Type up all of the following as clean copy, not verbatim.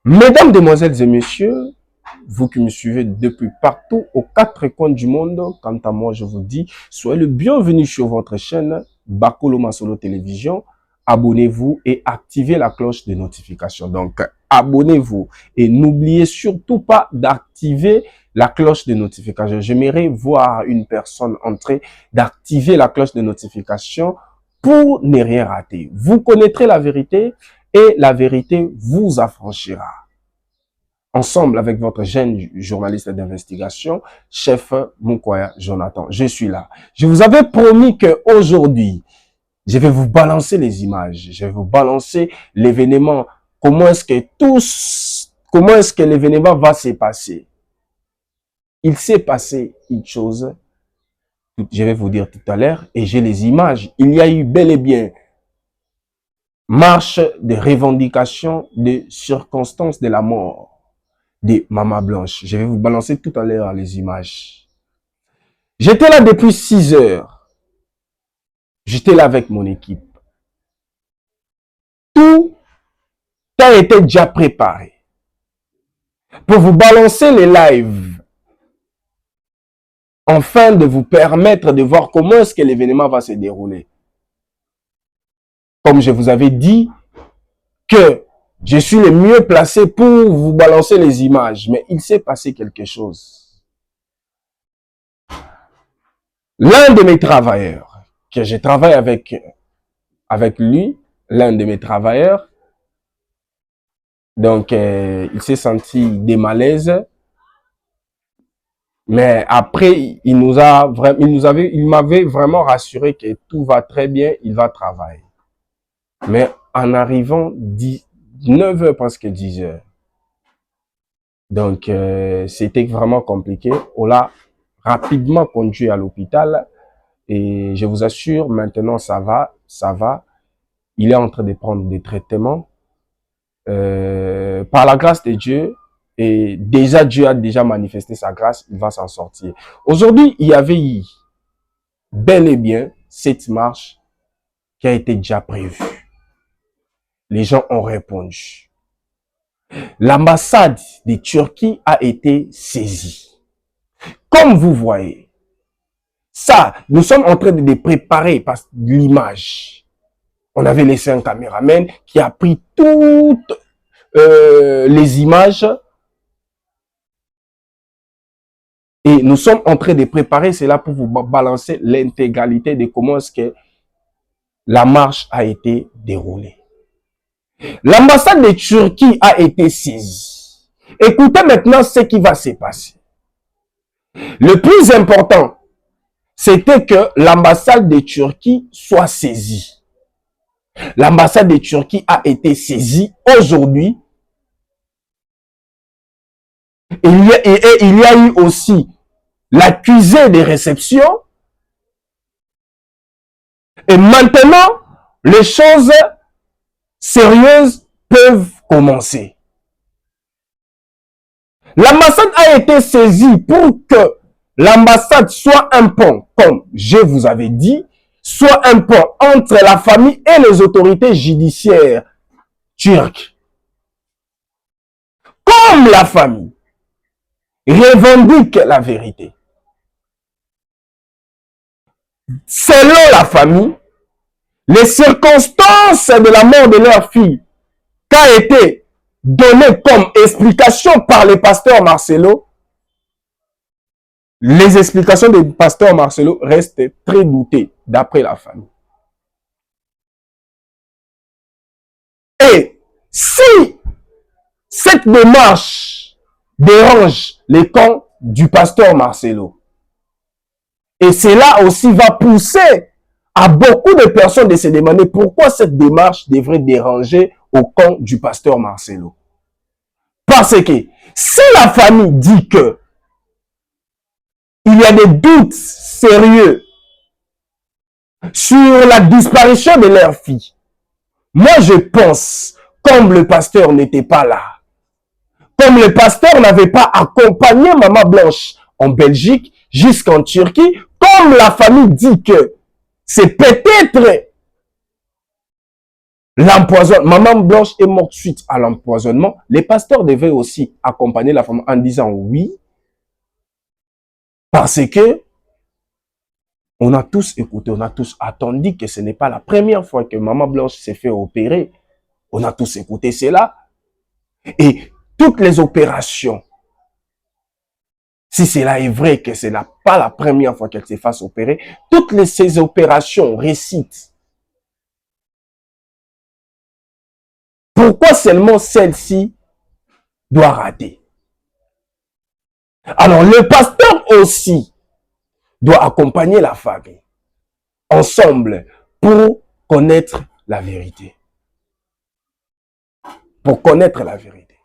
Mesdames, Demoiselles et Messieurs, vous qui me suivez depuis partout, aux quatre coins du monde, quant à moi, je vous dis, soyez le bienvenu sur votre chaîne Bakolo Masolo Télévision. Abonnez-vous et activez la cloche de notification. Donc, abonnez-vous et n'oubliez surtout pas d'activer la cloche de notification. J'aimerais voir une personne entrer, d'activer la cloche de notification pour ne rien rater. Vous connaîtrez la vérité et la vérité vous affranchira. Ensemble avec votre jeune journaliste d'investigation, chef Mukwaya Jonathan. Je suis là. Je vous avais promis qu'aujourd'hui, je vais vous balancer les images. Je vais vous balancer l'événement. Comment est-ce que l'événement va se passer? Il s'est passé une chose. Je vais vous dire tout à l'heure. Et j'ai les images. Il y a eu bel et bien marche de revendication de circonstances de la mort de Maman Blanche. Je vais vous balancer tout à l'heure les images. J'étais là depuis 6 heures. J'étais là avec mon équipe. Tout a été déjà préparé pour vous balancer les lives afin de vous permettre de voir comment est-ce que l'événement va se dérouler. Comme je vous avais dit que je suis le mieux placé pour vous balancer les images, mais il s'est passé quelque chose. L'un de mes travailleurs, que je travaille avec lui, l'un de mes travailleurs, donc il s'est senti des malaises, mais après il m'avait vraiment rassuré que tout va très bien, il va travailler. Mais en arrivant 9 heures, presque 10 heures, donc c'était vraiment compliqué. On l'a rapidement conduit à l'hôpital et je vous assure, maintenant ça va. Il est en train de prendre des traitements par la grâce de Dieu, et déjà Dieu a déjà manifesté sa grâce, il va s'en sortir. Aujourd'hui, il y avait eu bel et bien cette marche qui a été déjà prévue. Les gens ont répondu. L'ambassade de Turquie a été saisie. Comme vous voyez, ça, nous sommes en train de les préparer par l'image. On avait laissé un caméraman qui a pris toutes les images et nous sommes en train de préparer cela pour vous balancer l'intégralité de comment est-ce que la marche a été déroulée. L'ambassade de Turquie a été saisie. Écoutez maintenant ce qui va se passer. Le plus important, c'était que l'ambassade de Turquie soit saisie. L'ambassade de Turquie a été saisie aujourd'hui. Il y a eu aussi l'accusé de réception. Et maintenant, les choses sérieuses peuvent commencer. L'ambassade a été saisie pour que l'ambassade soit un pont, comme je vous avais dit, soit un pont entre la famille et les autorités judiciaires turques. Comme la famille revendique la vérité. Selon la famille, les circonstances de la mort de leur fille qui a été donnée comme explication par le pasteur Marcelo, les explications du pasteur Marcelo restent très doutées d'après la famille. Et si cette démarche dérange les camps du pasteur Marcelo, et cela aussi va pousser à beaucoup de personnes de se demander pourquoi cette démarche devrait déranger au camp du pasteur Marcelo. Parce que si la famille dit que il y a des doutes sérieux sur la disparition de leur fille, moi je pense, comme le pasteur n'était pas là, comme le pasteur n'avait pas accompagné Maman Blanche en Belgique jusqu'en Turquie, comme la famille dit que c'est peut-être l'empoisonnement, Maman Blanche est morte suite à l'empoisonnement, les pasteurs devaient aussi accompagner la femme en disant oui, parce que on a tous écouté, on a tous attendu que ce n'est pas la première fois que Maman Blanche s'est fait opérer. On a tous écouté cela. Et toutes les opérations, si cela est vrai que ce n'est pas la première fois qu'elle s'est fait opérer, ces opérations récitent. Pourquoi seulement celle-ci doit rater? Alors, le pasteur aussi doit accompagner la famille ensemble pour connaître la vérité. Pour connaître la vérité.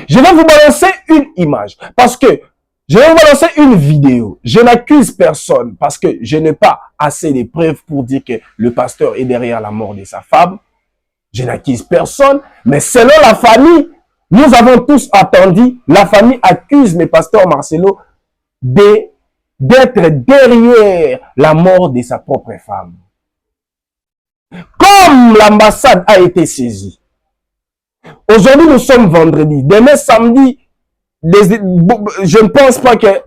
Je vais vous balancer une image parce que je vais vous balancer une vidéo. Je n'accuse personne parce que je n'ai pas assez de preuves pour dire que le pasteur est derrière la mort de sa femme. Je n'accuse personne, mais selon la famille, nous avons tous attendu, la famille accuse le pasteur Marcelo d'être derrière la mort de sa propre femme. Comme l'ambassade a été saisie, aujourd'hui nous sommes vendredi, demain samedi, je ne pense pas que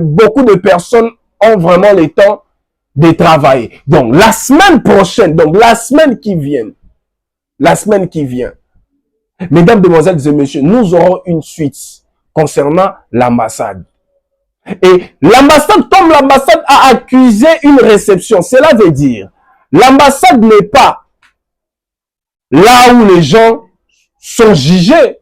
beaucoup de personnes ont vraiment le temps de travailler. Donc la semaine prochaine, donc la semaine qui vient, mesdames, demoiselles et messieurs, nous aurons une suite concernant l'ambassade. Et l'ambassade, comme l'ambassade a accusé une réception, cela veut dire, l'ambassade n'est pas là où les gens sont jugés.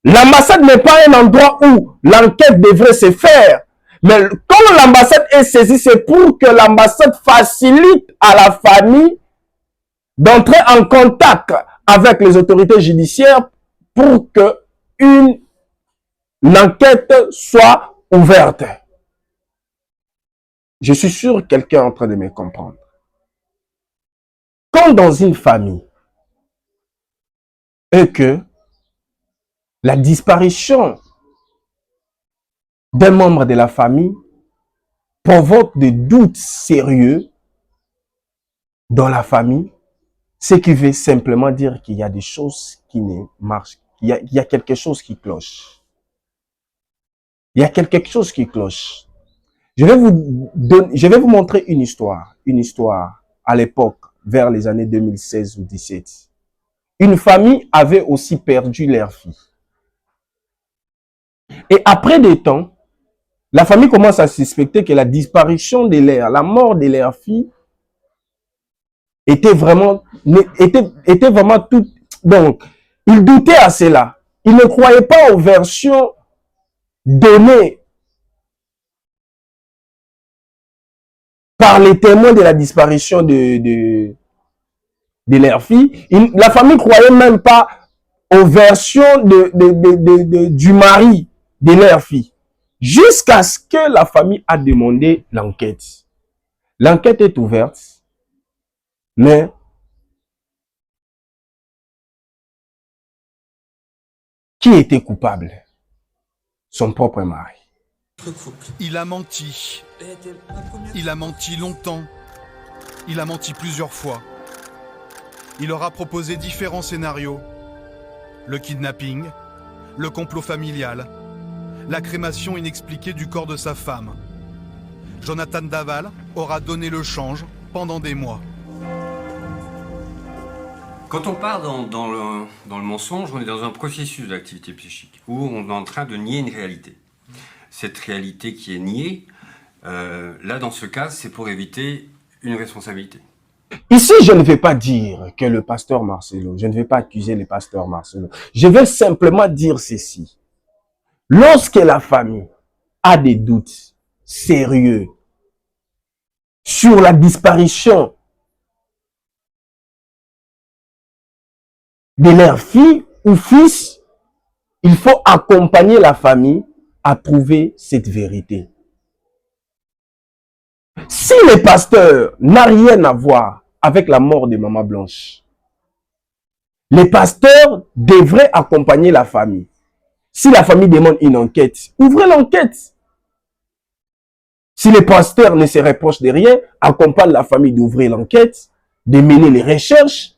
L'ambassade n'est pas un endroit où l'enquête devrait se faire. Mais quand l'ambassade est saisie, c'est pour que l'ambassade facilite à la famille d'entrer en contact avec les autorités judiciaires pour que une enquête soit ouverte. Je suis sûr que quelqu'un est en train de me comprendre. Quand dans une famille, et que la disparition d'un membre de la famille provoque des doutes sérieux dans la famille, ce qui veut simplement dire qu'il y a des choses qui ne marchent, il y a quelque chose qui cloche. Il y a quelque chose qui cloche. Je vais vous montrer une histoire à l'époque, vers les années 2016 ou 2017. Une famille avait aussi perdu leur fille. Et après des temps, la famille commence à suspecter que la disparition de la mort de leur fille était vraiment tout. Donc, ils doutaient à cela. Ils ne croyaient pas aux versions données par les témoins de la disparition de leur fille. La famille ne croyait même pas aux versions du mari de leur fille. Jusqu'à ce que la famille a demandé l'enquête. L'enquête est ouverte, mais qui était coupable? Son propre mari. Il a menti. Il a menti longtemps. Il a menti plusieurs fois. Il leur a proposé différents scénarios. Le kidnapping, le complot familial, la crémation inexpliquée du corps de sa femme. Jonathan Daval aura donné le change pendant des mois. Quand on part dans le mensonge, on est dans un processus d'activité psychique où on est en train de nier une réalité. Cette réalité qui est niée, là dans ce cas, c'est pour éviter une responsabilité. Ici, je ne vais pas dire que le pasteur Marcelo, je ne vais pas accuser le pasteur Marcelo. Je vais simplement dire ceci. Lorsque la famille a des doutes sérieux sur la disparition de leur fille ou fils, il faut accompagner la famille à trouver cette vérité. Si le pasteur n'a rien à voir avec la mort de Maman Blanche, les pasteurs devraient accompagner la famille. Si la famille demande une enquête, ouvrez l'enquête. Si les pasteurs ne se reprochent de rien, accompagne la famille d'ouvrir l'enquête de mener les recherches.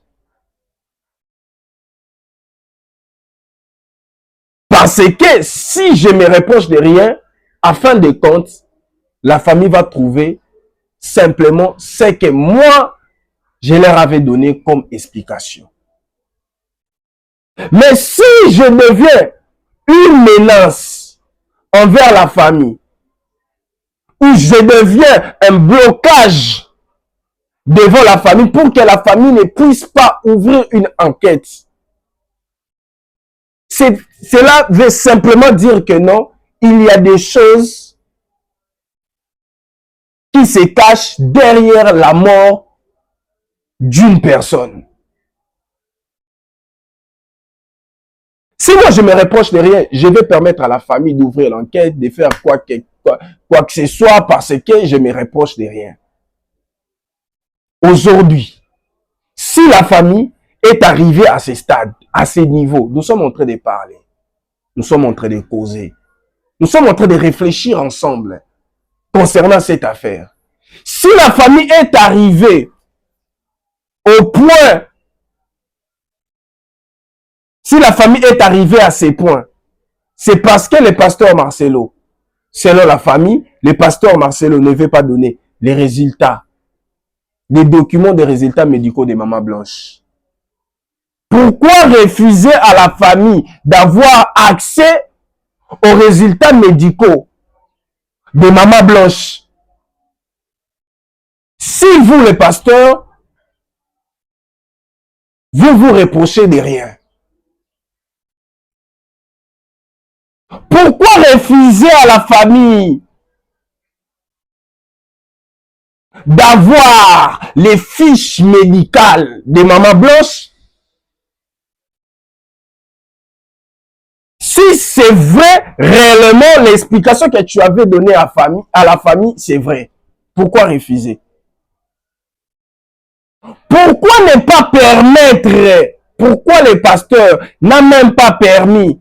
Parce que si je me reproche de rien, à fin de compte, la famille va trouver simplement ce que moi, je leur avais donné comme explication. Mais si je deviens une menace envers la famille, ou je deviens un blocage devant la famille pour que la famille ne puisse pas ouvrir une enquête, cela veut simplement dire que non, il y a des choses qui se cachent derrière la mort d'une personne. Si moi je me reproche de rien, je vais permettre à la famille d'ouvrir l'enquête, de faire quoi que ce soit parce que je me reproche de rien. Aujourd'hui, si la famille est arrivée à ce stade, à ce niveau, nous sommes en train de parler, nous sommes en train de causer, nous sommes en train de réfléchir ensemble concernant cette affaire. Si la famille est arrivée au point, si la famille est arrivée à ces points, c'est parce que le pasteur Marcelo, selon la famille, le pasteur Marcelo ne veut pas donner les résultats, les documents des résultats médicaux de Maman Blanche. Pourquoi refuser à la famille d'avoir accès aux résultats médicaux de Maman Blanche? Si vous, les pasteurs, vous vous reprochez de rien. Pourquoi refuser à la famille d'avoir les fiches médicales de Maman Blanche? Si c'est vrai, réellement, l'explication que tu avais donnée à la famille, c'est vrai. Pourquoi refuser? Pourquoi ne pas permettre, pourquoi le pasteur n'a même pas permis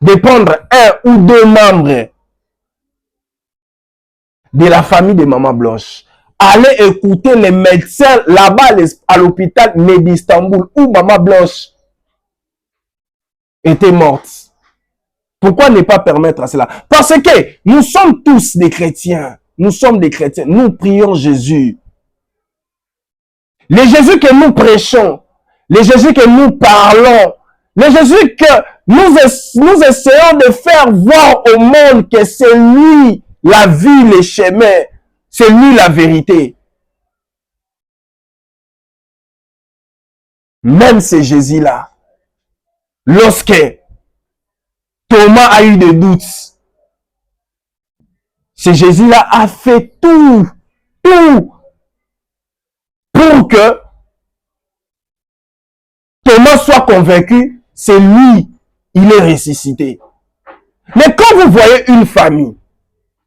de prendre un ou deux membres de la famille de Maman Blanche, aller écouter les médecins là-bas à l'hôpital d'Istanbul où Maman Blanche était morte? Pourquoi ne pas permettre à cela? Parce que nous sommes tous des chrétiens. Nous sommes des chrétiens. Nous prions Jésus. Le Jésus que nous prêchons, le Jésus que nous parlons, le Jésus que nous essayons de faire voir au monde que c'est lui la vie, le chemin, c'est lui la vérité. Même ce Jésus-là, lorsque Thomas a eu des doutes, ce Jésus-là a fait tout pour que Thomas soit convaincu, c'est lui, il est ressuscité. Mais quand vous voyez une famille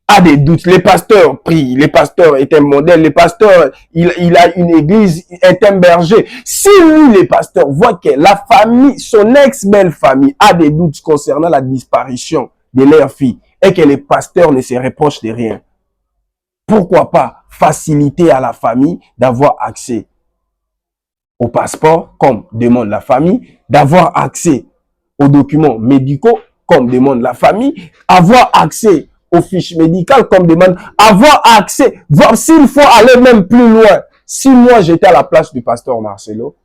a des doutes, les pasteurs prient, les pasteurs est un modèle, les pasteurs, il a une église, est un berger. Si lui, les pasteurs, voient que la famille, son ex-belle famille, a des doutes concernant la disparition de leur fille et que les pasteurs ne se reprochent de rien, pourquoi pas faciliter à la famille d'avoir accès au passeport, comme demande la famille, d'avoir accès aux documents médicaux, comme demande la famille, avoir accès aux fiches médicales, comme demande, avoir accès, voir s'il faut aller même plus loin. Si moi j'étais à la place du pasteur Marcelo,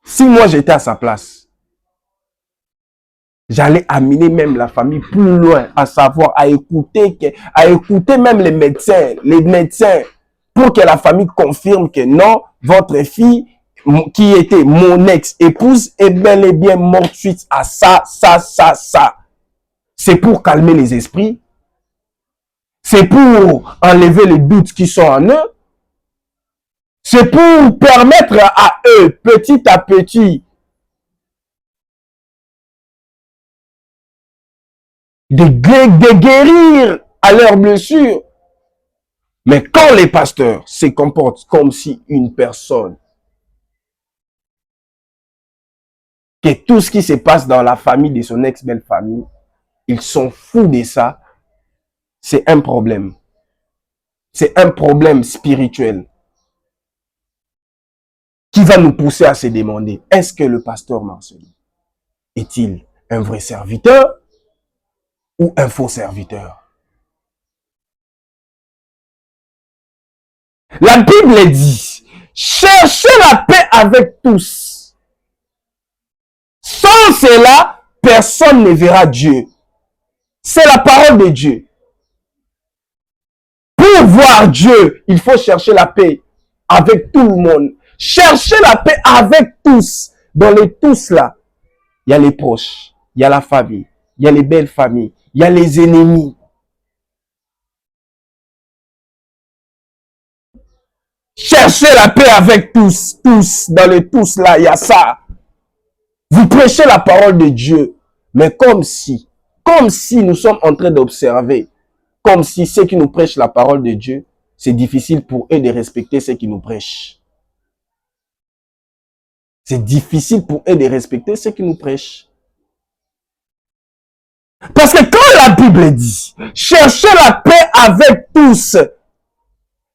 si moi j'étais à sa place, j'allais amener même la famille plus loin, à savoir, à écouter même les médecins, pour que la famille confirme que non, votre fille, qui était mon ex-épouse, est bel et bien morte suite à ça. C'est pour calmer les esprits. C'est pour enlever les doutes qui sont en eux. C'est pour permettre à eux, petit à petit, de guérir à leurs blessures. Mais quand les pasteurs se comportent comme si une personne, que tout ce qui se passe dans la famille de son ex-belle famille, ils sont fous de ça, c'est un problème. C'est un problème spirituel qui va nous pousser à se demander, est-ce que le pasteur Marcelo est-il un vrai serviteur ou un faux serviteur? La Bible dit, cherchez la paix avec tous. Sans cela, personne ne verra Dieu. C'est la parole de Dieu. Pour voir Dieu, il faut chercher la paix avec tout le monde. Cherchez la paix avec tous. Dans les tous là, il y a les proches, il y a la famille, il y a les belles familles, il y a les ennemis. Cherchez la paix avec tous, dans les tous là, il y a ça. Vous prêchez la parole de Dieu, mais comme si nous sommes en train d'observer, comme si ceux qui nous prêchent la parole de Dieu, c'est difficile pour eux de respecter ceux qui nous prêchent. C'est difficile pour eux de respecter ceux qui nous prêchent. Parce que quand la Bible dit, cherchez la paix avec tous,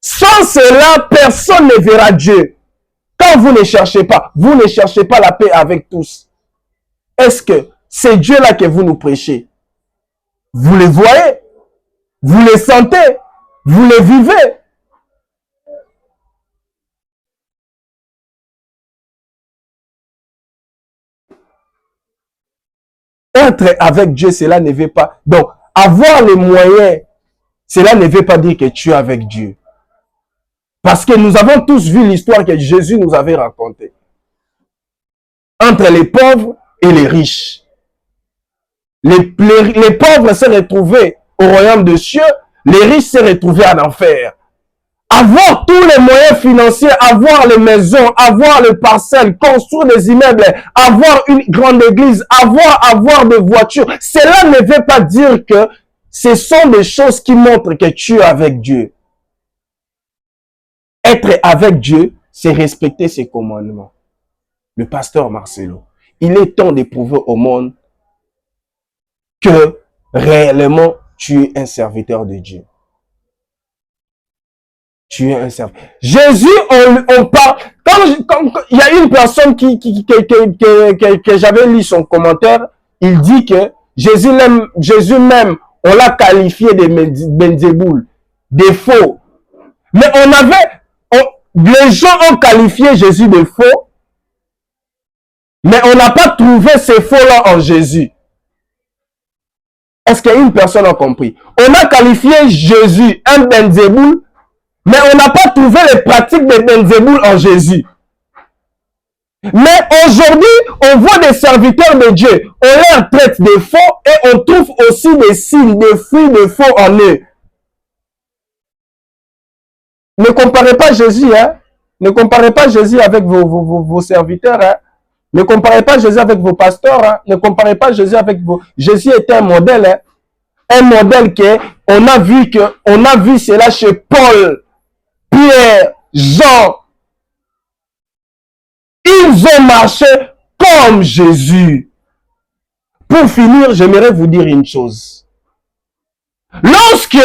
sans cela, personne ne verra Dieu. Quand vous ne cherchez pas la paix avec tous. Est-ce que c'est Dieu-là que vous nous prêchez? Vous les voyez? Vous les sentez? Vous les vivez? Être avec Dieu, cela ne veut pas. Donc, avoir les moyens, cela ne veut pas dire que tu es avec Dieu. Parce que nous avons tous vu l'histoire que Jésus nous avait racontée. Entre les pauvres et les riches. Les pauvres se retrouvaient au royaume des cieux, les riches se retrouvaient en enfer. Avoir tous les moyens financiers, avoir les maisons, avoir les parcelles, construire des immeubles, avoir une grande église, avoir des voitures, cela ne veut pas dire que ce sont des choses qui montrent que tu es avec Dieu. Être avec Dieu, c'est respecter ses commandements. Le pasteur Marcelo, il est temps de prouver au monde que réellement tu es un serviteur de Dieu. Tu es un serviteur. Jésus, on parle, quand il y a une personne que j'avais lu son commentaire, il dit que Jésus même, on l'a qualifié de Benzéboul, de faux. Mais les gens ont qualifié Jésus de faux, mais on n'a pas trouvé ces faux-là en Jésus. Est-ce qu'une personne a compris? On a qualifié Jésus un Benzéboul, mais on n'a pas trouvé les pratiques de Benzéboul en Jésus. Mais aujourd'hui, on voit des serviteurs de Dieu, on leur traite de faux et on trouve aussi des signes, des fruits de faux en eux. Ne comparez pas Jésus, hein? Ne comparez pas Jésus avec vos serviteurs, hein? Ne comparez pas Jésus avec vos pasteurs, hein? Ne comparez pas Jésus avec vos... Jésus était un modèle, hein? Un modèle on a vu cela chez Paul, Pierre, Jean. Ils ont marché comme Jésus. Pour finir, j'aimerais vous dire une chose. Lorsque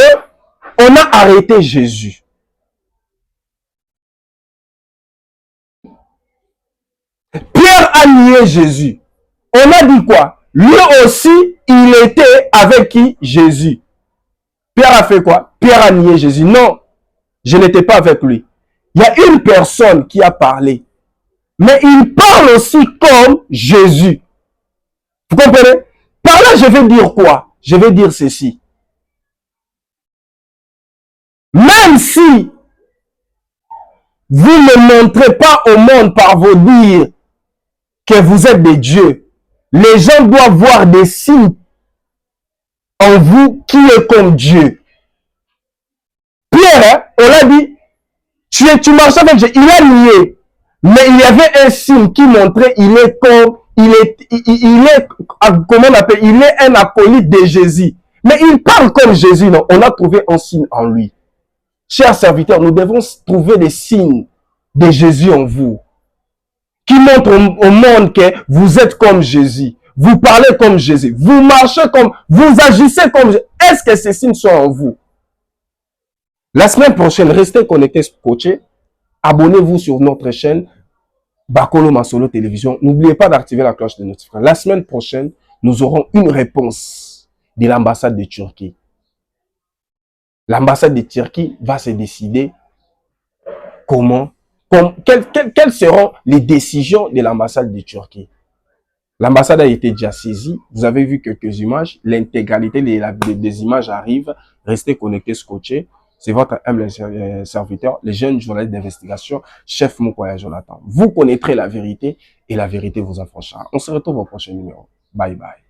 on a arrêté Jésus, Pierre a nié Jésus. On a dit quoi? Lui aussi, il était avec qui? Jésus. Pierre a fait quoi? Pierre a nié Jésus. Non, je n'étais pas avec lui. Il y a une personne qui a parlé. Mais il parle aussi comme Jésus. Vous comprenez? Par là, je vais dire quoi? Je vais dire ceci. Même si vous ne montrez pas au monde par vos dires que vous êtes des dieux, les gens doivent voir des signes en vous qui est comme Dieu. Pierre, hein, on l'a dit, tu marches avec Dieu, il a nié, mais il y avait un signe qui montrait il est comment on appelle, il est un acolyte de Jésus. Mais il parle comme Jésus, non? On a trouvé un signe en lui. Chers serviteurs, nous devons trouver des signes de Jésus en vous, qui montrent au monde que vous êtes comme Jésus. Vous parlez comme Jésus. Vous marchez comme, vous agissez comme Jésus. Est-ce que ces signes sont en vous? La semaine prochaine, restez connectés, scotchés. Abonnez-vous sur notre chaîne Bakolo Masolo Télévision. N'oubliez pas d'activer la cloche de notification. La semaine prochaine, nous aurons une réponse de l'ambassade de Turquie. L'ambassade de Turquie va se décider quelles seront les décisions de l'ambassade de Turquie. L'ambassade a été déjà saisie. Vous avez vu quelques images. L'intégralité des images arrive. Restez connectés, scotchés. C'est votre humble serviteur, le jeune journaliste d'investigation, chef Mukwaya Jonathan. Vous connaîtrez la vérité et la vérité vous affranchira. On se retrouve au prochain numéro. Bye bye.